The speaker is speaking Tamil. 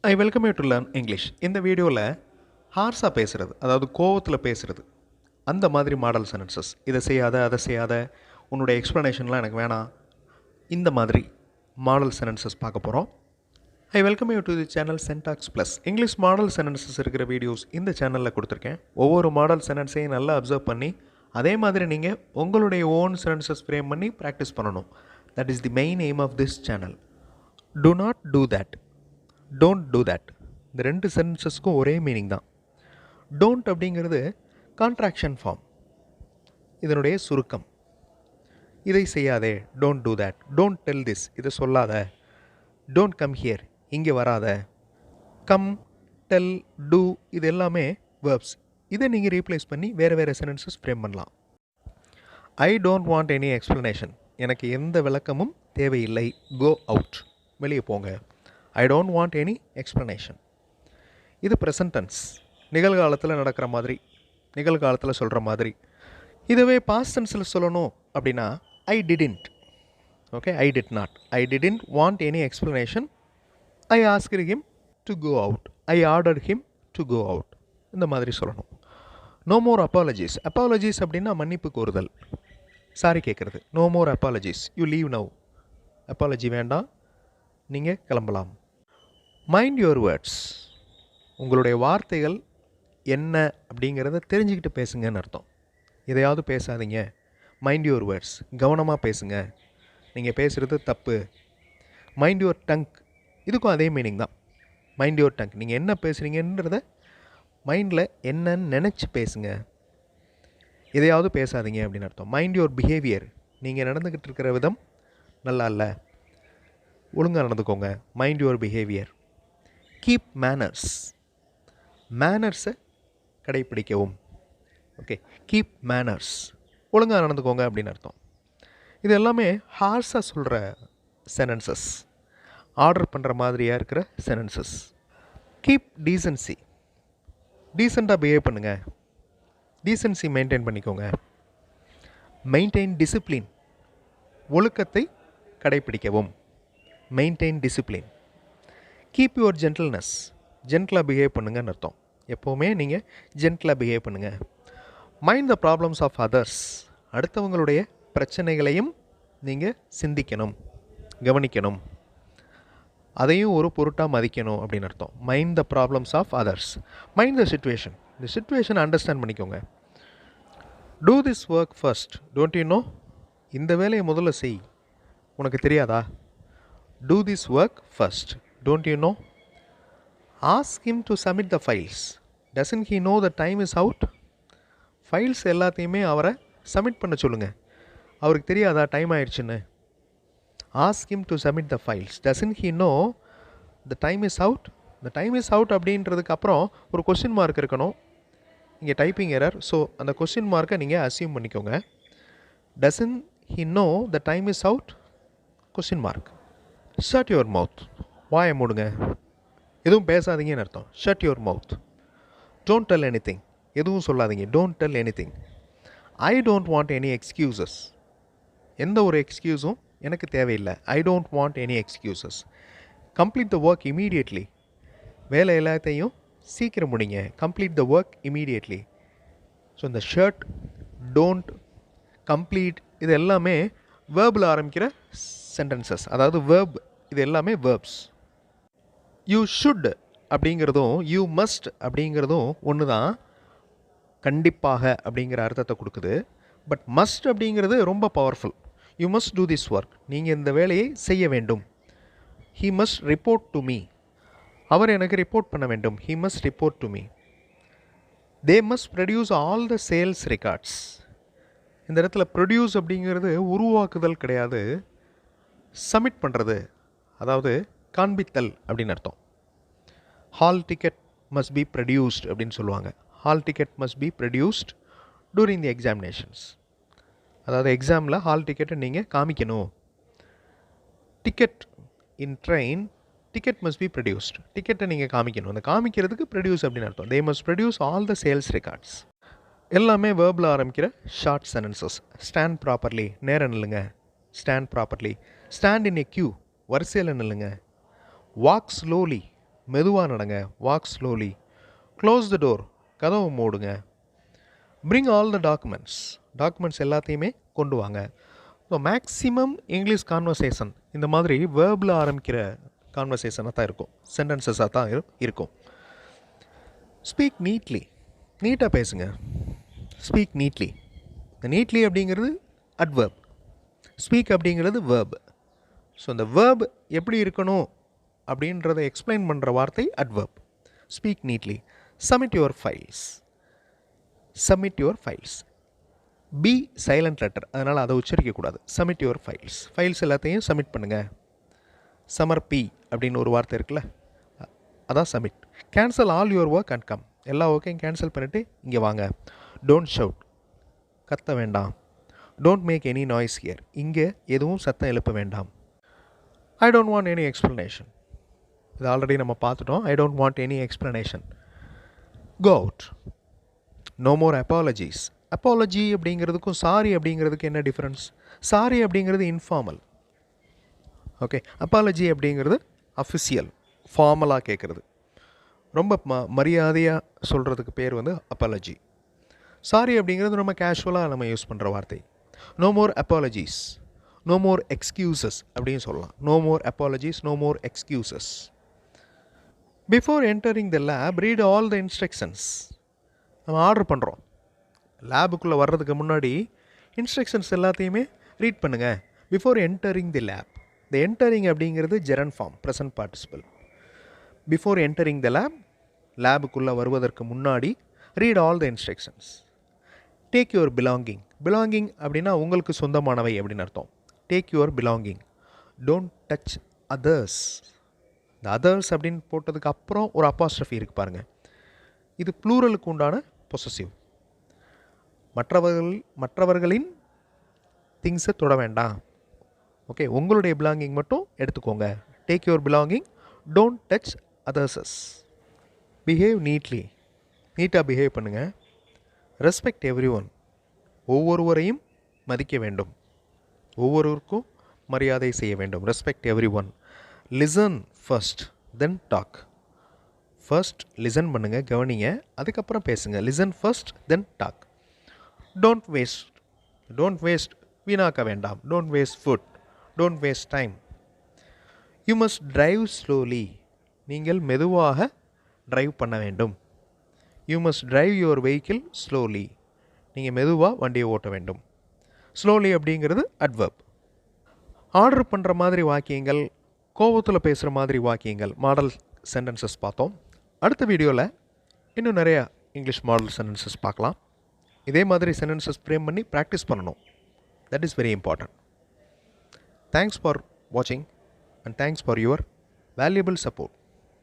I welcome you to learn English. இந்த வீடியோவில் ஹார்ஸாக பேசுகிறது, அதாவது கோவத்தில் பேசுகிறது, அந்த மாதிரி மாடல் சென்டென்சஸ். இதை செய்யாத, அதை செய்யாத, உன்னுடைய எக்ஸ்ப்ளனேஷன்லாம் எனக்கு வேணாம், இந்த மாதிரி மாடல் சென்டென்சஸ் பார்க்க போகிறோம். I welcome you to the channel Syntax Plus. English model sentences இருக்கிற வீடியோஸ் இந்த சேனலில் கொடுத்துருக்கேன். ஒவ்வொரு மாடல் சென்டென்ஸையும் நல்லா அப்சர்வ் பண்ணி அதே மாதிரி நீங்கள் உங்களுடைய ஓன் சென்டென்சஸ் ஃப்ரேம் பண்ணி ப்ராக்டிஸ் பண்ணணும். That is the main aim of this channel. Do not do that, don't do that, இந்த ரெண்டு சென்டென்சஸ்க்கும் ஒரே மீனிங் தான். டோன்ட் அப்படிங்கிறது கான்ட்ராக்ஷன் ஃபார்ம், இதனுடைய சுருக்கம். இதை செய்யாதே, don't do that. Don't tell this, இதை சொல்லாத. டோன்ட் கம் ஹியர், இங்கே வராத. கம், டெல், டூ, இது எல்லாமே வேர்ப்ஸ். இதை நீங்கள் ரீப்ளேஸ் பண்ணி வேறு வேறு சென்டென்சஸ் ஃப்ரேம் பண்ணலாம். ஐ டோன்ட் வாண்ட் எனி எக்ஸ்ப்ளனேஷன், எனக்கு எந்த விளக்கமும் தேவையில்லை. கோ அவுட், வெளியே போங்க. ஐ டோன்ட் வாண்ட் எனி எக்ஸ்ப்ளனேஷன். இது ப்ரெசன்ட் டென்ஸ், நிகழ்காலத்தில் நடக்கிற மாதிரி, நிகழ்காலத்தில் சொல்கிற மாதிரி. இதுவே பாஸ்ட் டென்ஸில் சொல்லணும் அப்படின்னா I didn't. Okay, I did not, I didn't want any explanation. I asked him to go out, I ordered him to go out, இந்த மாதிரி சொல்லணும். No more apologies. அப்பாலஜிஸ் அப்படின்னா மன்னிப்பு கோருதல், சாரி கேட்குறது. No more apologies, you leave now. Apology வேண்டாம், நீங்கள் கிளம்பலாம். மைண்ட் யுவர் வேர்ட்ஸ், உங்களுடைய வார்த்தைகள் என்ன அப்படிங்கிறத தெரிஞ்சுக்கிட்டு பேசுங்கன்னு அர்த்தம். எதையாவது பேசாதீங்க. மைண்ட் யுவர் வேர்ட்ஸ், கவனமாக பேசுங்க, நீங்கள் பேசுகிறது தப்பு. மைண்ட் யுவர் டங், இதுக்கும் அதே மீனிங் தான். மைண்ட் யுவர் டங், நீங்கள் என்ன பேசுகிறீங்கன்றத மைண்டில் என்னன்னு நினச்சி பேசுங்க, எதையாவது பேசாதீங்க அப்படின்னு அர்த்தம். மைண்ட் யுவர் பிஹேவியர், நீங்கள் நடந்துக்கிட்டு இருக்கிற விதம் நல்லா இல்லை, ஒழுங்காக நடந்துக்கோங்க. Mind your behaviour. Keep manners, மேனர்ஸை கடைப்பிடிக்கவும். ஓகே, கீப் மேனர்ஸ், ஒழுங்காக நடந்துக்கோங்க அப்படின்னு அர்த்தம். இது எல்லாமே ஹார்ஸாக சொல்கிற சென்டென்சஸ், ஆர்டர் பண்ணுற மாதிரியாக இருக்கிற சென்டென்சஸ். கீப் டீசன்சி, டீசெண்டாக பிஹேவ் பண்ணுங்கள், டீசன்சி மெயின்டைன் பண்ணிக்கோங்க. மெயின்டைன் டிசிப்ளின், ஒழுக்கத்தை கடைப்பிடிக்கவும். Maintain discipline. Keep your gentleness, ஜென்டிலாக பிஹேவ் பண்ணுங்கன்னு அர்த்தம். எப்போவுமே நீங்கள் ஜென்டிலாக பிஹேவ் பண்ணுங்கள். Mind the problems of others, அடுத்தவங்களுடைய பிரச்சனைகளையும் நீங்கள் சிந்திக்கணும், கவனிக்கணும், அதையும் ஒரு பொருட்டாக மதிக்கணும் அப்படின்னு அர்த்தம். Mind the problems of others. Mind the situation, இந்த சிச்சுவேஷனை அண்டர்ஸ்டாண்ட் பண்ணிக்கோங்க. Do this work first, don't you know, இந்த வேலையை முதல்ல செய், உனக்கு தெரியாதா? டூ திஸ் ஒர்க் ஃபர்ஸ்ட், don't you know? Ask him to submit the files. Doesn't he know the time is out? Files எல்லாத்தையுமே அவரை சப்மிட் பண்ண சொல்லுங்கள், அவருக்கு தெரியாதா டைம் ஆயிடுச்சுன்னு? Ask him to submit the files. Doesn't he know the time is out? the time is out அப்படின்றதுக்கு அப்புறம் ஒரு கொஸ்டின் மார்க் இருக்கணும். இங்கே டைப்பிங் எரர், ஸோ அந்த கொஸ்டின் மார்க்கை நீங்கள் அசியூம் பண்ணிக்கோங்க. Doesn't he know the time is out? Question mark. Shut your mouth, வாயை மூடுங்க, எதுவும் பேசாதீங்கன்னு அர்த்தம். Shut your mouth. Don't tell anything, எதுவும் சொல்லாதீங்க. Don't tell anything. I don't want any excuses, எந்த ஒரு எக்ஸ்கியூஸும் எனக்கு தேவையில்லை. I don't want any excuses. Complete the work immediately, வேலை எல்லாத்தையும் சீக்கிரம் முடிங்க. Complete the work immediately. So இந்த ஷர்ட், டோன்ட், கம்ப்ளீட், இது எல்லாமே வேர்பில் ஆரம்பிக்கிற சென்டென்சஸ், அதாவது வேர்ப், இது எல்லாமே வேர்ப்ஸ். யூ ஷுட் அப்படிங்கிறதும் யூ மஸ்ட் அப்படிங்கிறதும் ஒன்று தான், கண்டிப்பாக அப்படிங்கிற அர்த்தத்தை கொடுக்குது. பட் மஸ்ட் அப்படிங்கிறது ரொம்ப powerful. You must do this work, நீங்கள் இந்த வேலையை செய்ய வேண்டும். He must report to me, அவர் எனக்கு ரிப்போர்ட் பண்ண வேண்டும். He must report to me. They must produce all the sales records. இந்த இடத்துல ப்ரொடியூஸ் அப்படிங்கிறது உருவாக்குதல் கிடையாது, சப்மிட் பண்ணுறது, அதாவது காண்பித்தல் அப்படின்னு அர்த்தம். Hall ticket must be produced அப்படின்னு சொல்லுவாங்க. Hall ticket must be produced during the examinations, அதாவது எக்ஸாமில் ஹால் டிக்கெட்டை நீங்கள் காமிக்கணும். Ticket in train, ticket must be produced, டிக்கெட்டை நீங்கள் காமிக்கணும். அந்த காமிக்கிறதுக்கு ப்ரொடியூஸ் அப்படின்னு அர்த்தம். They must produce all the sales records. எல்லாமே வேர்பில் ஆரம்பிக்கிற ஷார்ட் சென்டென்சஸ். ஸ்டாண்ட் ப்ராப்பர்லி, நேரம் நில்லுங்க. Stand properly. Stand in a queue, வரிசையில் நில்லுங்க. வாக் ஸ்லோலி, மெதுவாக நடங்க, walk slowly. Close the door, கதவை மூடுங்க. பிரிங் ஆல் த டாக்குமெண்ட்ஸ் எல்லாத்தையுமே கொண்டு வாங்க. ஸோ மேக்ஸிமம் இங்கிலீஷ் கான்வர்சேஷன் இந்த மாதிரி வேர்பில் ஆரம்பிக்கிற கான்வர்சேஷனாக தான் இருக்கும், சென்டென்சஸாக தான் இருக்கும். ஸ்பீக் நீட்லி, நீட்டாக பேசுங்க. Speak neatly. இந்த நீட்லி அப்படிங்கிறது அட்வர்ப், ஸ்பீக் அப்படிங்கிறது வேர்ப். ஸோ இந்த வேர்ப் எப்படி இருக்கணும் அப்படின்றத எக்ஸ்பிளைன் பண்ணுற வார்த்தை adverb. Speak neatly. Submit your files. Be silent letter, அதனால் அதை உச்சரிக்கக்கூடாது. சப்மிட் யுவர் ஃபைல்ஸ் எல்லாத்தையும் சப்மிட் பண்ணுங்கள். சமர்ப்பி அப்படின்னு ஒரு வார்த்தை இருக்குல்ல, அதான் submit. Cancel all your work and come, எல்லா ஒர்க்கையும் கேன்சல் பண்ணிவிட்டு இங்கே வாங்க. டோன்ட் ஷவுட், கத்த வேண்டாம். Don't make any noise here, இங்கே எதுவும் சத்தம் எழுப்ப வேண்டாம். I don't want any explanation, இது ஆல்ரெடி நம்ம பார்த்துட்டோம். I don't want any explanation. Go out. No more apologies. Apology அப்படிங்கிறதுக்கும் சாரி அப்படிங்கிறதுக்கு என்ன டிஃப்ரென்ஸ்? சாரி அப்படிங்கிறது இன்ஃபார்மல், ஓகே. அப்பாலஜி அப்படிங்கிறது அஃபிஷியல், ஃபார்மலாக கேட்குறது, ரொம்ப மரியாதையாக சொல்கிறதுக்கு பேர் வந்து அப்பாலஜி. சாரி அப்படிங்கிறது ரொம்ப கேஷுவலாக நம்ம யூஸ் பண்ணுற வார்த்தை. No more apologies, no more excuses அப்படின்னு சொல்லலாம். No more apologies, no more excuses. Before entering the lab read all the instructions. நம்ம ஆர்டர் பண்ணுறோம், லேபுக்குள்ளே வர்றதுக்கு முன்னாடி இன்ஸ்ட்ரக்ஷன்ஸ் எல்லாத்தையுமே ரீட் பண்ணுங்கள். பிஃபோர் என்டரிங் தி லேப், இந்த என்டரிங் அப்படிங்கிறது gerund form, present participle. Before entering the லேபுக்குள்ளே வருவதற்கு முன்னாடி read all the instructions. Take your belonging அப்படின்னா உங்களுக்கு சொந்தமானவை அப்படின்னு அர்த்தம். Take your belonging. Don't touch others. இந்த அதர்ஸ் அப்படின்னு போட்டதுக்கு அப்புறம் ஒரு அப்பாஸ்ட்ரஃபி இருக்குது பாருங்கள், இது ப்ளூரலுக்கு உண்டான பொசசிவ். மற்றவர்களின் திங்ஸை தொட வேண்டாம், ஓகே. உங்களுடைய பிலாங்கிங் மட்டும் எடுத்துக்கோங்க. Take your belonging, don't touch others. Behave neatly, நீட்டாக பிஹேவ் பண்ணுங்கள். ரெஸ்பெக்ட் எவ்ரி ஒன், ஒவ்வொருவரையும் மதிக்க வேண்டும், ஒவ்வொருவருக்கும் மரியாதை செய்ய வேண்டும். Respect every one. Listen first then talk. First listen பண்ணுங்கள், கவனிங்க, அதுக்கப்புறம் பேசுங்க. Listen first then talk. Don't waste, வீணாக்க வேண்டாம். Don't waste food, don't waste time. You must drive slowly, நீங்கள் மெதுவாக டிரைவ் பண்ண வேண்டும். You must drive your vehicle slowly, நீங்கள் மெதுவாக வண்டியை ஓட்ட வேண்டும். ஸ்லோலி அப்படிங்கிறது அட்வர்ப். ஆர்டர் பண்ணுற மாதிரி வாக்கியங்கள், கோபத்தில் பேசுகிற மாதிரி வாக்கியங்கள், மாடல் சென்டென்சஸ் பார்த்தோம். அடுத்த வீடியோவில் இன்னும் நிறையா இங்கிலீஷ் மாடல் சென்டென்சஸ் பார்க்கலாம். இதே மாதிரி சென்டென்சஸ் ஃப்ரேம் பண்ணி ப்ராக்டிஸ் பண்ணணும். That is very important. Thanks for வாட்சிங் and thanks for your valuable support.